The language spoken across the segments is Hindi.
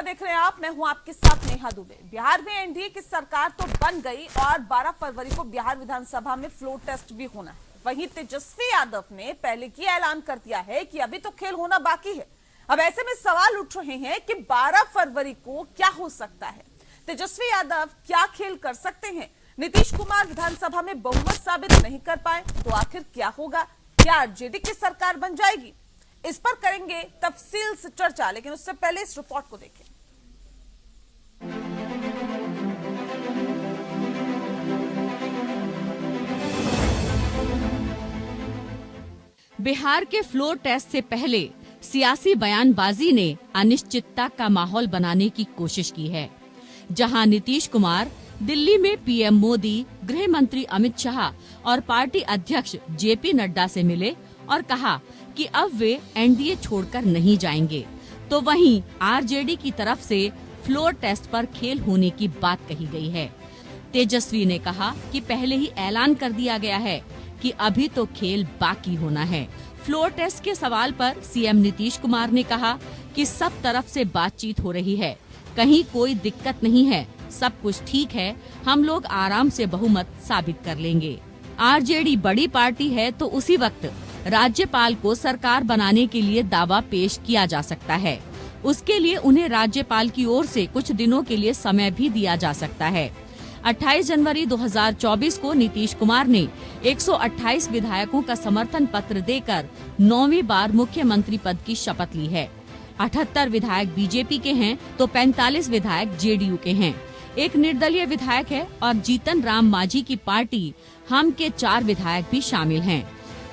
देख रहे हैं आप, मैं हूं आपके साथ नेहा दुबे। बिहार में एनडीए की सरकार तो बन गई और 12 फरवरी को बिहार विधानसभा में फ्लोर टेस्ट भी होना है। वहीं तेजस्वी यादव ने पहले ही ऐलान कर दिया है कि अभी तो खेल होना बाकी है। अब ऐसे में सवाल उठ रहे हैं कि 12 फरवरी को क्या हो सकता है, तेजस्वी यादव क्या खेल कर सकते हैं। नीतीश कुमार विधानसभा में बहुमत साबित नहीं कर पाए तो आखिर क्या होगा, क्या आरजेडी की सरकार बन जाएगी? इस पर करेंगे तफसील से चर्चा, लेकिन उससे पहले इस रिपोर्ट को देखें। बिहार के फ्लोर टेस्ट से पहले सियासी बयानबाजी ने अनिश्चितता का माहौल बनाने की कोशिश की है। जहां नीतीश कुमार दिल्ली में पीएम मोदी, गृह मंत्री अमित शाह और पार्टी अध्यक्ष जेपी नड्डा से मिले और कहा कि अब वे एनडीए छोड़कर नहीं जाएंगे, तो वहीं आरजेडी की तरफ से फ्लोर टेस्ट पर खेल होने की बात कही गई है। तेजस्वी ने कहा कि पहले ही ऐलान कर दिया गया है कि अभी तो खेल बाकी होना है। फ्लोर टेस्ट के सवाल पर सीएम नीतीश कुमार ने कहा कि सब तरफ से बातचीत हो रही है, कहीं कोई दिक्कत नहीं है, सब कुछ ठीक है, हम लोग आराम से बहुमत साबित कर लेंगे। आरजेडी बड़ी पार्टी है तो उसी वक्त राज्यपाल को सरकार बनाने के लिए दावा पेश किया जा सकता है। उसके लिए उन्हें राज्यपाल की ओर से कुछ दिनों के लिए समय भी दिया जा सकता है। 28 जनवरी 2024 को नीतीश कुमार ने 128 विधायकों का समर्थन पत्र देकर 9वीं बार मुख्यमंत्री पद की शपथ ली है। 78 विधायक बीजेपी के हैं तो 45 विधायक जेडीयू के हैं। एक निर्दलीय विधायक है और जीतन राम मांझी की पार्टी हम के 4 विधायक भी शामिल हैं।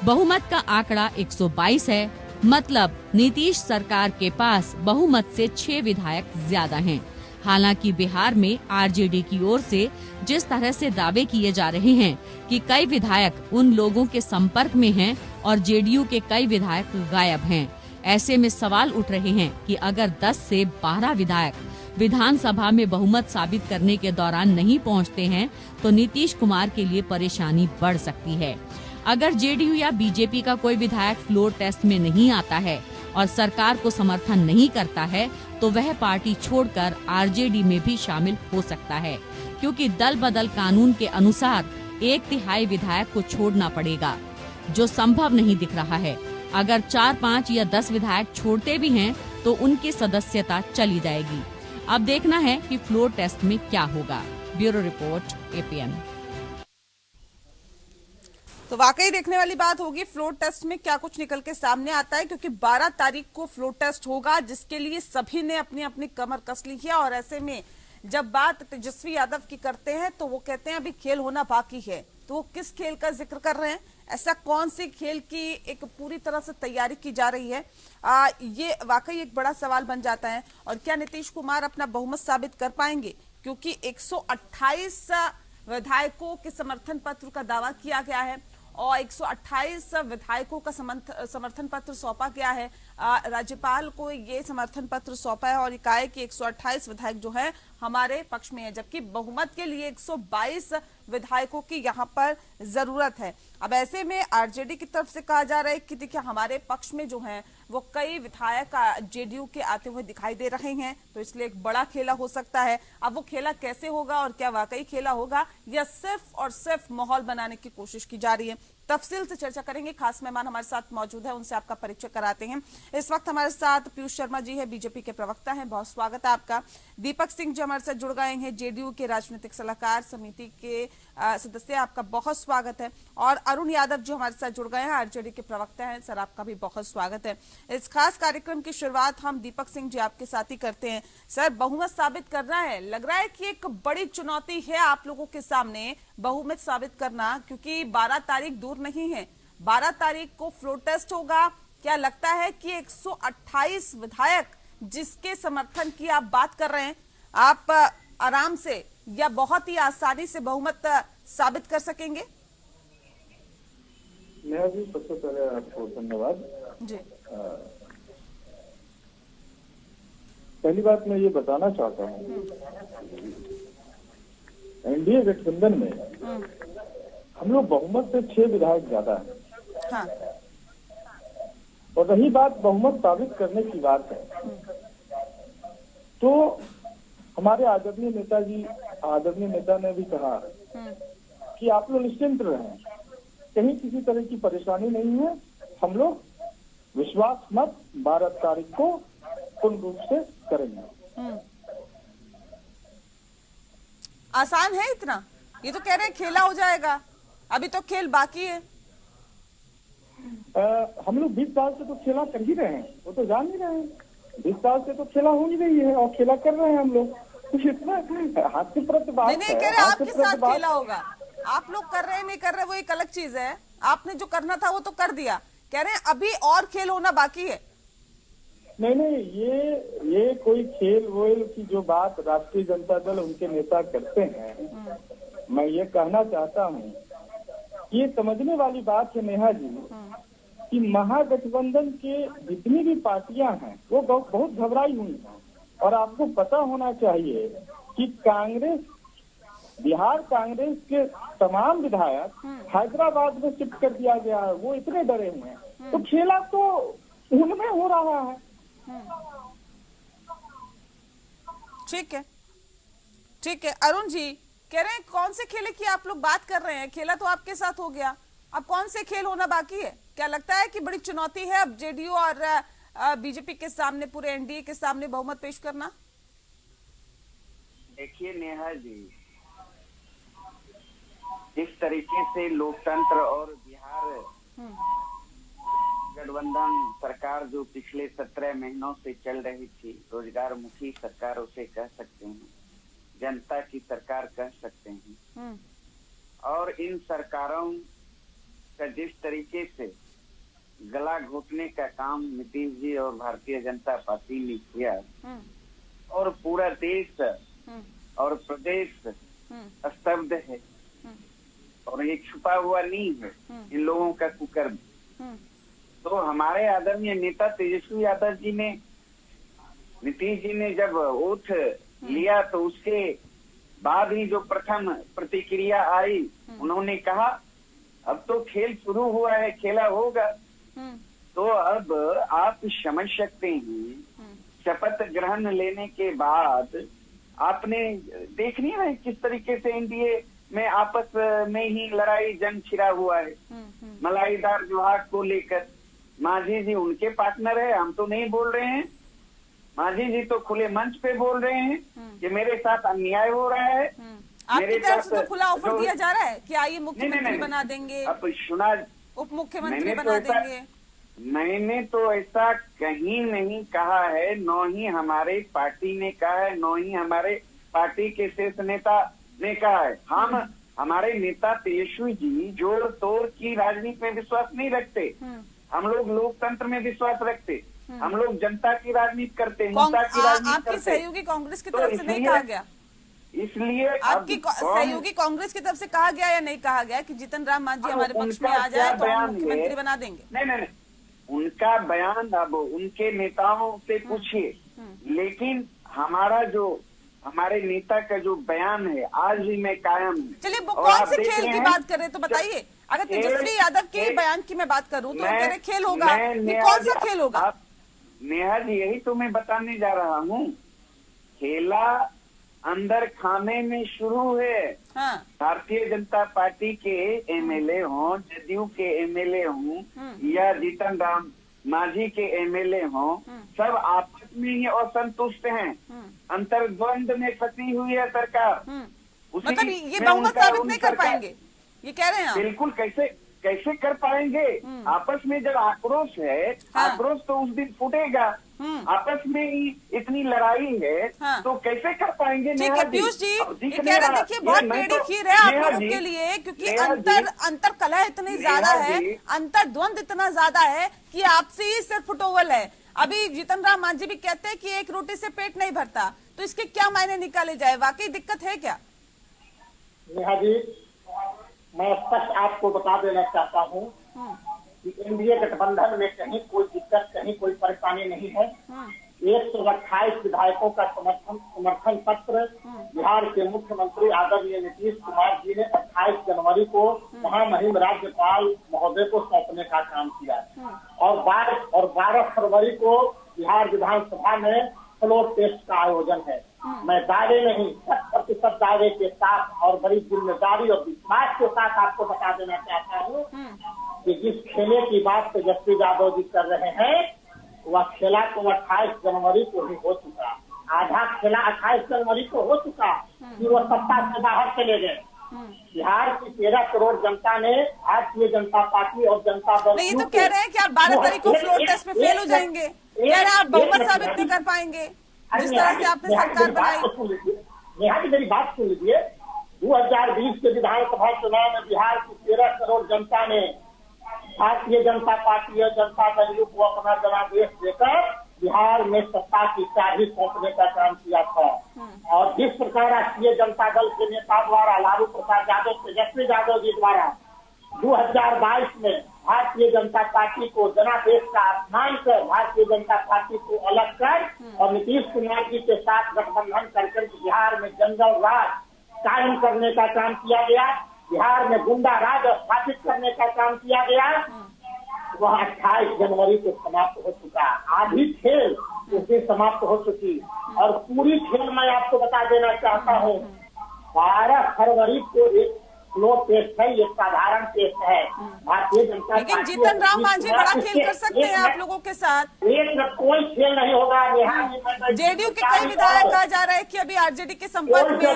बहुमत का आंकड़ा 122 है, मतलब नीतीश सरकार के पास बहुमत से 6 विधायक ज्यादा हैं। हालांकि बिहार में आरजेडी की ओर से जिस तरह से दावे किए जा रहे हैं कि कई विधायक उन लोगों के संपर्क में हैं और जेडीयू के कई विधायक गायब हैं, ऐसे में सवाल उठ रहे हैं कि अगर 10 से 12 विधायक विधानसभा में बहुमत साबित करने के दौरान नहीं पहुंचते हैं तो नीतीश कुमार के लिए परेशानी बढ़ सकती है। अगर जेडीयू या बीजेपी का कोई विधायक फ्लोर टेस्ट में नहीं आता है और सरकार को समर्थन नहीं करता है तो वह पार्टी छोड़कर आरजेडी में भी शामिल हो सकता है, क्योंकि दल बदल कानून के अनुसार 1/3 विधायक को छोड़ना पड़ेगा, जो संभव नहीं दिख रहा है। अगर 4, 5 या 10 विधायक छोड़ते भी हैं तो उनकी सदस्यता चली जाएगी। अब देखना है कि फ्लोर टेस्ट में क्या होगा। Bureau report, APN. तो वाकई देखने वाली बात होगी फ्लोर टेस्ट में क्या कुछ निकल के सामने आता है, क्योंकि 12 तारीख को फ्लोर टेस्ट होगा, जिसके लिए सभी ने अपनी अपनी कमर कस ली है। और ऐसे में जब बात तेजस्वी यादव की करते हैं तो वो कहते हैं अभी खेल होना बाकी है। तो वो किस खेल का जिक्र कर रहे हैं, ऐसा कौन सी खेल की एक पूरी तरह से तैयारी की जा रही है, ये वाकई एक बड़ा सवाल बन जाता है। और क्या नीतीश कुमार अपना बहुमत साबित कर पाएंगे, क्योंकि 128 विधायकों के समर्थन पत्र का दावा किया गया है और 128 विधायकों का समर्थन पत्र सौंपा गया है। राज्यपाल को ये समर्थन पत्र सौंपा है और कहा है कि 128 विधायक जो है हमारे पक्ष में है, जबकि बहुमत के लिए 122 विधायकों की यहाँ पर जरूरत है। अब ऐसे में आरजेडी की तरफ से कहा जा रहा है कि देखिए हमारे पक्ष में जो है वो कई विधायक जेडीयू के आते हुए दिखाई दे रहे हैं, तो इसलिए एक बड़ा खेला हो सकता है। अब वो खेला कैसे होगा और क्या वाकई खेला होगा या सिर्फ और सिर्फ माहौल बनाने की कोशिश की जा रही है, तफसील से चर्चा करेंगे। खास मेहमान हमारे साथ मौजूद है, उनसे आपका परिचय कराते हैं। इस वक्त हमारे साथ पीयूष शर्मा जी है, बीजेपी के प्रवक्ता हैं, बहुत स्वागत है आपका। दीपक सिंह जी हमारे साथ जुड़ गए हैं, जेडीयू के राजनीतिक सलाहकार समिति के सदस्य, आपका बहुत स्वागत है। और अरुण यादव जो हमारे साथ जुड़ गए हैं, आरजेडी के प्रवक्ता हैं, सर आपका भी बहुत स्वागत है। इस खास कार्यक्रम की शुरुआत हम दीपक सिंह जी आपके साथ ही करते हैं। सर, बहुमत साबित करना है, लग रहा है कि एक बड़ी चुनौती है आप लोगों के सामने बहुमत साबित करना, क्योंकि 12 तारीख दूर नहीं है। 12 तारीख को फ्लोर टेस्ट होगा। क्या लगता है कि 128 विधायक जिसके समर्थन की आप बात कर रहे हैं, आप आराम से या बहुत ही आसानी से बहुमत साबित कर सकेंगे? मैं भी सबसे पहले आपको धन्यवाद जी। पहली बात मैं ये बताना चाहता हूँ, एनडीए गठबंधन में हम लोग बहुमत से 6 विधायक ज्यादा है। हाँ। और रही बात बहुमत साबित करने की बात है, तो हमारे आदरणीय नेता ने भी कहा कि आप लोग निश्चिंत रहें, कहीं किसी तरह की परेशानी नहीं है, हम लोग विश्वास मत 12 तारीख को पूर्ण रूप से करेंगे। आसान है इतना? ये तो कह रहे हैं खेला हो जाएगा, अभी तो खेल बाकी है। हम लोग 20 साल से तो खेला कर ही रहे हैं, वो तो जान ही रहे हैं। 20 साल से तो खेला हो ही रही है और खेला कर रहे हैं हम लोग। कुछ इतना हाथ से प्रत बात नहीं कह रहे आपके साथ खेला होगा, आप लोग कर रहे हैं नहीं कर रहे वो एक अलग चीज है। आपने जो करना था वो तो कर दिया, कह रहे हैं अभी और खेल होना बाकी है। नहीं, ये कोई खेल वेल की जो बात राष्ट्रीय जनता दल उनके नेता करते हैं, मैं ये कहना चाहता हूँ, ये समझने वाली बात है नेहा जी कि महागठबंधन के जितनी भी पार्टियां हैं वो बहुत घबराई हुई हैं। और आपको पता होना चाहिए कि बिहार कांग्रेस के तमाम विधायक हैदराबाद में शिफ्ट कर दिया गया है, वो इतने डरे हुए हैं। तो खेला तो उनमें हो रहा है। ठीक है। अरुण जी कह रहे हैं कौन से खेले की आप लोग बात कर रहे हैं? खेला तो आपके साथ हो गया, अब कौन से खेल होना बाकी है? क्या लगता है कि बड़ी चुनौती है अब जेडीयू और बीजेपी के सामने, पूरे एनडीए के सामने बहुमत पेश करना? देखिए नेहा जी, जिस तरीके से लोकतंत्र और बिहार गठबंधन सरकार जो पिछले 17 महीनों से चल रही थी, रोजगार मुखी सरकार उसे कह सकते हैं, जनता की सरकार कह सकते हैं। और इन सरकारों का जिस तरीके से गला घोटने का काम नीतीश जी और भारतीय जनता पार्टी ने किया और पूरा देश और प्रदेश स्तब्ध है और ये छुपा हुआ नहीं है इन लोगों का कुकर्म। तो हमारे आदरणीय नेता तेजस्वी यादव जी ने, नीतीश जी ने जब ओथ लिया तो उसके बाद ही जो प्रथम प्रतिक्रिया आई, उन्होंने कहा अब तो खेल शुरू हुआ है, खेला होगा। तो अब आप समझ सकते हैं, शपथ ग्रहण लेने के बाद आपने देख नहीं रहे किस तरीके से एनडीए में आपस में ही लड़ाई जंग छिड़ा हुआ है। मलाईदार जोहार को लेकर मांझी जी उनके पार्टनर है, हम तो नहीं बोल रहे हैं। मांझी जी तो खुले मंच पे बोल रहे हैं कि मेरे साथ अन्याय हो रहा है। आपकी तरफ से तो खुला ऑफर दिया जा रहा है कि आइए मुख्यमंत्री बना देंगे, अब सुना, उप मुख्यमंत्री बना देंगे। मैंने तो ऐसा कहीं नहीं कहा है, न ही हमारे पार्टी ने कहा है, न ही हमारे पार्टी के शीर्ष नेता ने कहा है। हम हमारे नेता तेजस्वी जी जोड़ तोड़ की राजनीति में विश्वास नहीं रखते, हम लोग लोकतंत्र में विश्वास रखते, हम लोग जनता की राजनीति करते, हिंसा की राजनीति करते। आपकी सहयोगी कांग्रेस की तरफ से नहीं कहा गया? इसलिए आपकी सहयोगी कांग्रेस की तरफ से कहा गया या नहीं कहा गया कि जीतन राम मांझी हमारे पक्ष में आ जाए तो हम मुख्यमंत्री बना देंगे? नहीं, उनका बयान अब उनके नेताओं से पूछिए, लेकिन हमारे नेता का जो बयान है आज भी मैं कायम हूँ। चलिए कौन से खेल की बात कर रहे हैं तो बताइए। अगर तेजस्वी यादव के बयान की मैं बात करूं तो कह रहे खेल होगा, कौन सा खेल होगा? नेहा जी यही तो मैं बताने जा रहा हूँ, खेला अंदर खाने में शुरू है। हाँ। भारतीय जनता पार्टी के एमएलए हों, जदयू के एमएलए हों या जीतन राम मांझी के एमएलए हों, सब आपस में ही असंतुष्ट हैं, अंतर्द्वंद में फंसी हुई है सरकार। मतलब ये बहुमत साबित नहीं कर पाएंगे, ये कह रहे हैं? बिल्कुल, कैसे कर पाएंगे? आपस में जब आक्रोश है, हाँ। आक्रोश तो उस दिन फूटेगा, आपस में ही इतनी लड़ाई है, हाँ। तो कैसे कर पाएंगे? ठीक है पीयूष जी, ये कह रहे देखिए बहुत टेढ़ी खीर है आप लोगों के लिए, क्योंकि अंतर कलह इतनी ज्यादा है, अंतर द्वंद इतना ज्यादा है कि आपसे ही सिर्फ फुटोवल है। अभी जीतन राम मांझी भी कहते हैं कि एक रोटी से पेट नहीं भरता, तो इसके क्या मायने निकाले जाए? वाकई दिक्कत है क्या? नेहा जी, मैं स्पष्ट आपको बता देना चाहता हूँ कि एनडीए गठबंधन में कहीं कोई दिक्कत, कहीं कोई परेशानी नहीं है। 128 विधायकों का समर्थन पत्र बिहार के मुख्यमंत्री आदरणीय नीतीश कुमार जी ने 28 जनवरी को महामहिम राज्यपाल महोदय को सौंपने का काम किया और 12 फरवरी को बिहार विधानसभा में फ्लोर टेस्ट का आयोजन है। मैं दावे नहीं 100% दावे के साथ और बड़ी जिम्मेदारी और विश्वास के साथ आपको बता देना चाहता हूँ कि जिस खेले की बात तेजस्वी यादव जी कर रहे हैं वह खेला तो 28 जनवरी को ही हो चुका। आधा खेला 28 जनवरी को हो चुका, फिर वो सत्ता से बाहर चले गए। बिहार की 13 करोड़ जनता ने भारतीय जनता पार्टी और जनता दल नहीं, ये तो कह रहे हैं कि आप 12 तारीख को फ्लोर टेस्ट में फेल हो जाएंगे, कह रहे हैं आप बहुमत साबित नहीं कर पाएंगे जिस तरह से आपने सरकार बनाई। नेहा जी मेरी बात सुन लीजिए। 2020 के विधानसभा चुनाव में बिहार की 13 करोड़ जनता ने भारतीय जनता पार्टी और जनता दल को अपना जनादेश देकर बिहार में सत्ता की चाबी सौंपने का काम किया था। और जिस प्रकार राष्ट्रीय जनता दल के नेता द्वारा लालू प्रसाद यादव, तेजस्वी यादव जी द्वारा 2022 में भारतीय जनता पार्टी को जनादेश का अपमान कर भारतीय जनता पार्टी को अलग कर और नीतीश कुमार जी के साथ गठबंधन कर बिहार में जंगल राज कायम करने का काम किया गया, बिहार में गुंडा राज स्थापित करने का काम किया गया, वह 28 जनवरी को समाप्त हो चुका। आधी खेल उससे समाप्त हो चुकी और पूरी खेल मैं आपको बता देना चाहता हूँ 12 फरवरी को एक फ्लोर टेस्ट है, ये साधारण टेस्ट है। भारतीय जनता पार्टी लेकिन जीतन राम मांझी बड़ा खेल कर सकते हैं आप लोगों के साथ। एक कोई खेल नहीं होगा। जेडीयू के कई विधायक कहा जा रहा है कि अभी आरजेडी के संपर्क में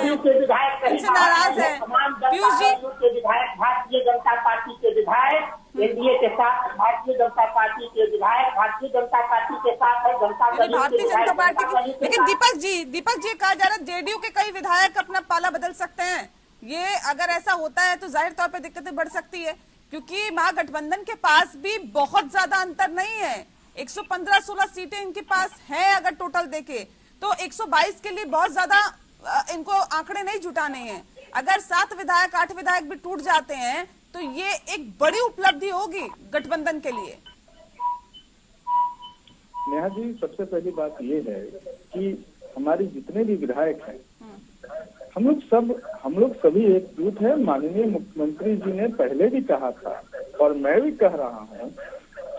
इनसे नाराज है। पीयूष जी के विधायक, भारतीय जनता पार्टी के विधायक एनडीए के साथ, भारतीय जनता पार्टी के विधायक भारतीय जनता पार्टी के साथ है, जनता दल भारतीय जनता पार्टी की। लेकिन दीपक जी कहा जा रहा है जेडीयू के कई विधायक अपना पाला बदल सकते हैं। ये अगर ऐसा होता है तो जाहिर तौर पर दिक्कतें बढ़ सकती है, क्योंकि महागठबंधन के पास भी बहुत ज्यादा अंतर नहीं है। 115-16 सीटें इनके पास है अगर टोटल देखे तो 122 के लिए बहुत ज्यादा इनको आंकड़े नहीं जुटाने हैं। अगर 7 विधायक 8 विधायक भी टूट जाते हैं तो ये एक बड़ी उपलब्धि होगी गठबंधन के लिए। नेहा जी, सबसे पहली बात ये है कि हमारे जितने भी विधायक हैं हम लोग सभी एकजुट है। माननीय मुख्यमंत्री जी ने पहले भी कहा था और मैं भी कह रहा हूँ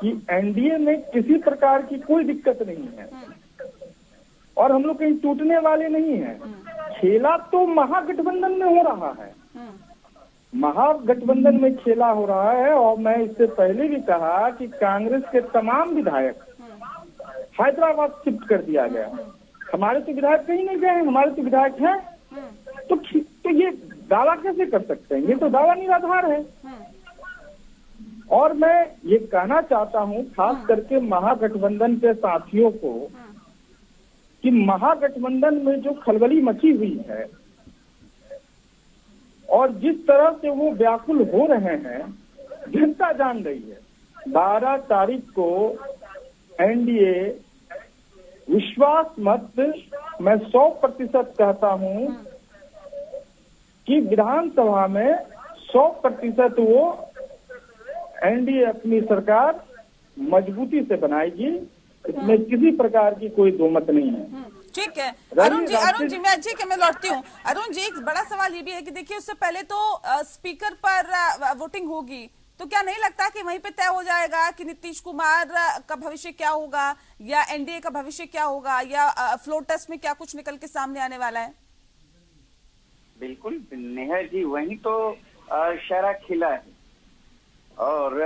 कि एनडीए में किसी प्रकार की कोई दिक्कत नहीं है और हम लोग कहीं टूटने वाले नहीं हैं। खेला तो महागठबंधन में हो रहा है, महागठबंधन में खेला हो रहा है। और मैं इससे पहले भी कहा कि कांग्रेस के तमाम विधायक हैदराबाद शिफ्ट कर दिया गया। हमारे तो विधायक कहीं नहीं गए, हमारे तो विधायक हैं। तो ये दावा कैसे कर सकते हैं? ये तो दावा निराधार है। और मैं ये कहना चाहता हूँ खास करके महागठबंधन के साथियों को कि महागठबंधन में जो खलबली मची हुई है और जिस तरह से वो व्याकुल हो रहे हैं जनता जान रही है। 12 तारीख को एनडीए विश्वास मत मैं 100% कहता हूँ कि विधानसभा में 100% वो एनडीए अपनी सरकार मजबूती से बनाएगी, इसमें किसी प्रकार की कोई दोमत नहीं है। ठीक है अरुण जी मैं लौटती हूँ। अरुण जी, एक बड़ा सवाल ये भी है कि देखिए उससे पहले तो स्पीकर पर वोटिंग होगी, तो क्या नहीं लगता कि वहीं पे तय हो जाएगा कि नीतीश कुमार का भविष्य क्या होगा या एनडीए का भविष्य क्या होगा या फ्लोर टेस्ट में क्या कुछ निकल के सामने आने वाला है? बिल्कुल नेहा जी, वही तो शरा खिला है और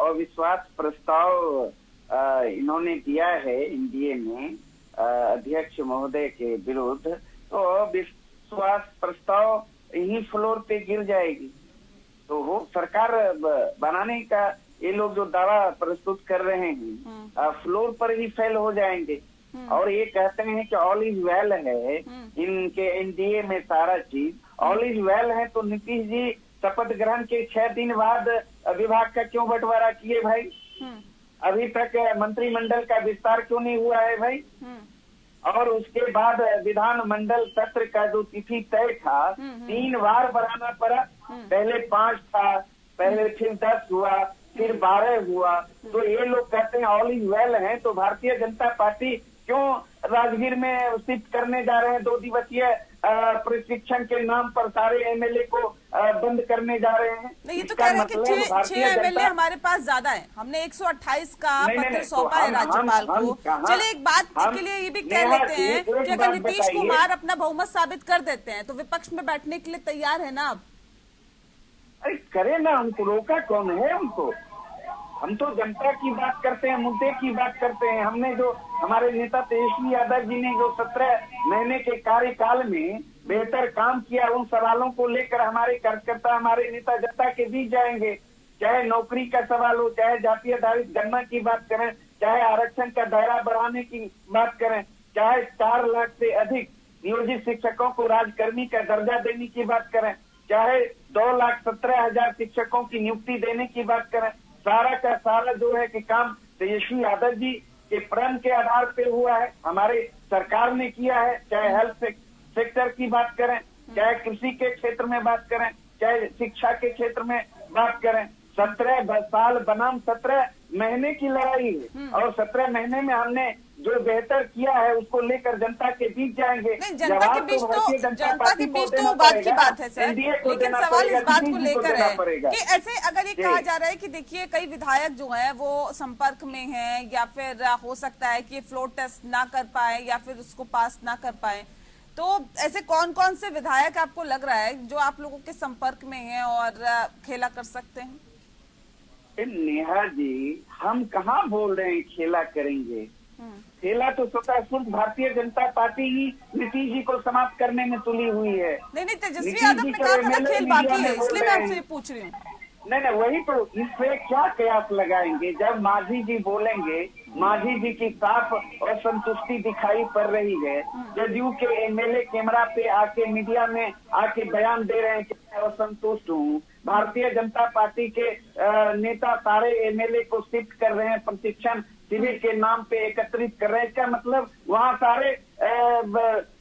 अविश्वास प्रस्ताव इन्होंने दिया है एनडीए में अध्यक्ष महोदय के विरुद्ध, तो अविश्वास प्रस्ताव यही फ्लोर पे गिर जाएगी। तो वो सरकार बनाने का ये लोग जो दावा प्रस्तुत कर रहे हैं फ्लोर पर ही फेल हो जाएंगे। और ये कहते हैं कि ऑल इज वेल है इनके एनडीए में सारा चीज ऑल इज वेल है, तो नीतीश जी शपथ ग्रहण के 6 दिन बाद विभाग का क्यों बंटवारा किए भाई? अभी तक मंत्रिमंडल का विस्तार क्यों नहीं हुआ है भाई? और उसके बाद विधानमंडल सत्र का जो तिथि तय था 3 बार बढ़ाना पड़ा। पहले 5 था, पहले फिर 10 हुआ, फिर 12 हुआ। तो ये लोग कहते हैं ऑल इज वेल है, तो भारतीय जनता पार्टी क्यों राजगीर में शिफ्ट करने जा रहे हैं 2 दिवसीय प्रशिक्षण के नाम पर सारे एमएलए को बंद करने जा रहे हैं। नहीं, ये तो कह रहे हैं कि 6 एमएलए हमारे पास ज्यादा है, हमने 128 का पत्र सौंपा है राज्यपाल को। चलिए एक बात के लिए ये भी कह लेते हैं कि अगर नीतीश कुमार अपना बहुमत साबित कर देते हैं तो विपक्ष में बैठने के लिए तैयार है ना? अब अरे करे ना, हमको रोका कौन है? हम तो जनता की बात करते हैं, मुद्दे की बात करते हैं। हमने जो हमारे नेता तेजस्वी यादव जी ने जो 17 महीने के कार्यकाल में बेहतर काम किया, उन सवालों को लेकर हमारे कार्यकर्ता, हमारे नेता जनता के बीच जाएंगे। चाहे नौकरी का सवाल हो, चाहे जातीय आधारित गणना की बात करें, चाहे आरक्षण का दायरा बढ़ाने की बात करें, चाहे 4 लाख से अधिक नियोजित शिक्षकों को राजकर्मी का दर्जा देने की बात करें, चाहे 2,17,000 शिक्षकों की नियुक्ति देने की बात करें, सारा का सारा जो है कि काम तेजस्वी यादव जी के प्रण के आधार पे हुआ है, हमारे सरकार ने किया है। चाहे हेल्थ सेक्टर की बात करें, चाहे कृषि के क्षेत्र में बात करें, चाहे शिक्षा के क्षेत्र में बात करें, 17 साल बनाम 17 महीने की लड़ाई है और 17 महीने में हमने जो बेहतर किया है उसको लेकर जनता के बीच जाएंगे। नहीं, जनता के बीच तो बात की बात है सर, लेकिन सवाल इस बात को लेकर है कि ऐसे अगर ये कहा जा रहा है कि देखिए कई विधायक जो हैं वो संपर्क में हैं, या फिर हो सकता है कि फ्लोर टेस्ट ना कर पाए या फिर उसको पास ना कर पाए, तो ऐसे कौन कौन से विधायक आपको लग रहा है जो आप लोगों के संपर्क में हैं और खेला कर सकते हैं? नेहा जी, हम कहाँ बोल रहे हैं खेला करेंगे? खेला तो स्वतः सिर्फ भारतीय जनता पार्टी ही नीतीश जी को समाप्त करने में तुली हुई है। नहीं, तेजस्वी यादव ने कहा था ना खेल बाकी है, इसलिए मैं आपसे पूछ रही हूँ। नहीं, वही तो, इससे क्या कयास लगाएंगे? जब मांझी जी बोलेंगे, मांझी जी की साफ असंतुष्टि दिखाई पड़ रही है। जदयू के एमएलए कैमरा पे आके मीडिया में आके बयान दे रहे हैं कि मैं असंतुष्ट हूँ। भारतीय जनता पार्टी के नेता सारे एमएलए को शिफ्ट कर रहे हैं, प्रशिक्षण शिविर के नाम पे एकत्रित कर रहे हैं। इसका मतलब वहाँ सारे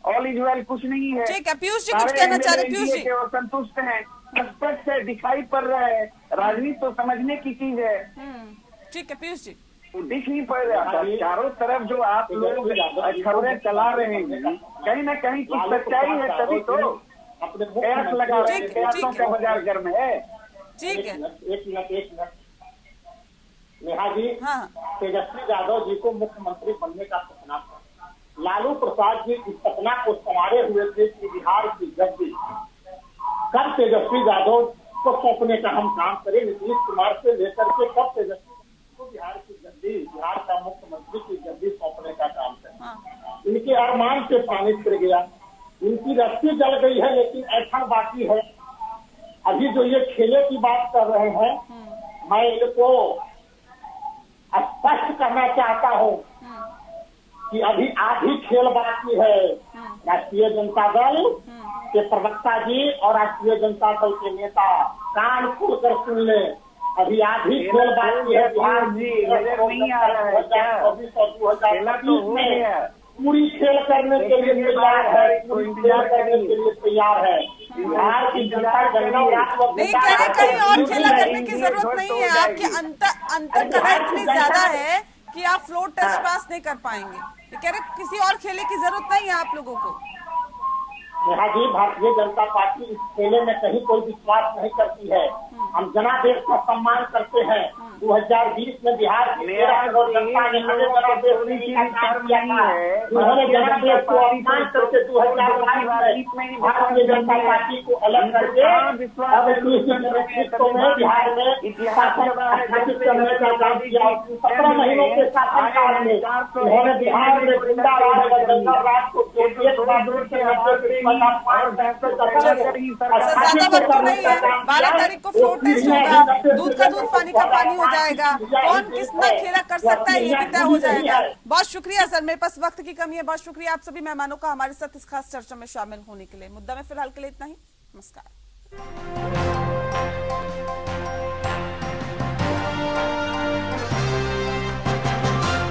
ऑल इज वेल कुछ नहीं है। ठीक है, पीयूष जी कुछ कहना चाह रहे? पीयूष जी असंतुष्ट हैं, स्पष्ट से दिखाई पड़ रहा है। राजनीति तो समझने की चीज है। ठीक है पीयूष जी, दिख नहीं पड़ रहा, चारों तरफ जो आप लोग खबरें चला रहे हैं, कहीं ना कहीं कुछ सच्चाई है, तभी तो कयास लगा रहे हैं। कयासों का बाजार गर्म है। ठीक है, एक मिनट नेहा जी, हाँ, तेजस्वी यादव जी को मुख्यमंत्री बनने का सपना था। लालू प्रसाद जी इस सपना को संवारे हुए थे कि बिहार की गद्दी कब तेजस्वी यादव को सौंपने का हम काम करें। नीतीश कुमार से लेकर के कब तेजस्वी को बिहार की गद्दी, बिहार का मुख्यमंत्री की गद्दी सौंपने का काम करें। हाँ। इनके अरमान से पानी फिर गया, इनकी रस्सी जल गई है, लेकिन ऐसा बाकी है। अभी जो ये खेले की बात कर रहे हैं, मैं इनको स्पष्ट करना चाहता हूँ कि अभी आधी खेल बाकी है। राष्ट्रीय जनता दल के प्रवक्ता जी और राष्ट्रीय जनता दल के नेता कान खोलकर सुन ले, अभी आधी खेल बाकी है। बिहार जी नजर नहीं आ रहा है क्या? 2024 में पूरी खेल करने के लिए तैयार है, पूरी खेल करने के लिए तैयार है। बिहार की जनता नहीं कह रहे कहीं और खेला करने की जरूरत नहीं है। आपके अंतर कला इतनी ज्यादा है कि आप फ्लोर टेस्ट पास नहीं कर पाएंगे। ये कह रहे किसी और खेले की जरूरत नहीं है आप लोगों को। नेहा जी, भारतीय जनता पार्टी इस खेले में कहीं कोई विश्वास नहीं करती है। हम जनादेश का सम्मान करते हैं। 2020 में बिहार की 13 करोड़ जनता ने हमें जनादेश का काम किया था। उन्होंने जनादेश को अपमान करके 2022 में भारतीय जनता पार्टी को अलग करके अब नेतृत्व में बिहार में शासन स्थापित करने का काम किया। 17 महीनों के शासनकाल में उन्होंने बिहार में गुंडाराज और दंगाराज को एक बार दूर से ज्यादा वक्त तो नहीं है। 12 तारीख को फ्लोर टेस्ट होगा, दूध का दूध पानी का पानी हो जाएगा। कौन कितना खेला कर सकता है ये भी तय हो जाएगा। बहुत शुक्रिया सर, मेरे पास वक्त की कमी है। बहुत शुक्रिया आप सभी मेहमानों का हमारे साथ इस खास चर्चा में शामिल होने के लिए। मुद्दा में फिलहाल के लिए इतना ही। नमस्कार।